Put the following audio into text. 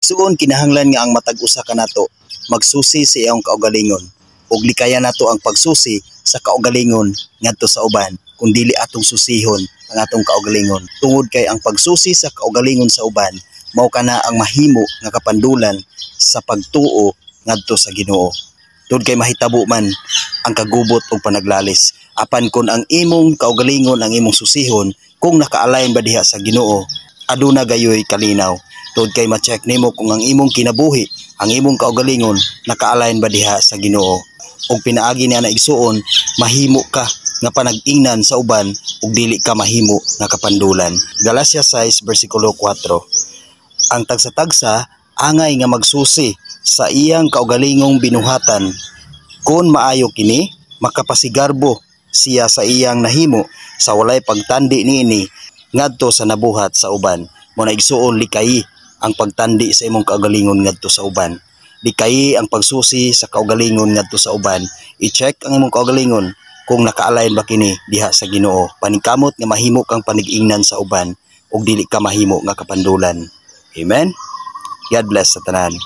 Suon kinahanglan nga ang matag usa kanato magsusi sa iyang kaugalingon ug likayan nato ang pagsusi sa kaugalingon ngadto sa uban kung dili atong susihon ang atong kaugalingon. Tungod kay ang pagsusi sa kaugalingon sa uban mao kana ang mahimo nga kapandulan sa pagtuo ngadto sa Ginoo. Tungod kay mahitabo man ang kagubot ug panaglalis. Apan kun ang imong kaugalingon ang imong susihon kung naka-align ba diha sa Ginoo, aduna gayoy kalinaw. Tungod kay ma-check nimo kung ang imong kinabuhi, ang imong kaugalingon naka-align ba diha sa Ginoo. Ug pinaagi niya na igsuon, mahimo ka nga panag-ingnan sa uban ug dili ka mahimo nga kapandulan. Galacia 6 bersikulo 4. Ang tagsa-tagsa angay nga magsusi sa iyang kaugalingong binuhatan. Kung maayo kini, makapasigarbo siya sa iyang nahimo sa walay pagtandi niini ngadto sa nabuhat sa uban. Mao na igsuon likayi ang pagtandi sa imong kaugalingon ngadto sa uban. Likayi ang pagsusi sa kaugalingon ngadto sa uban. I-check ang imong kaugalingon kung naka-align ba kini diha sa Ginoo. Paningkamot nga mahimo kang panig-ingnan sa uban ug dili ka mahimo nga kapandulan. Amen. God bless sa tanan.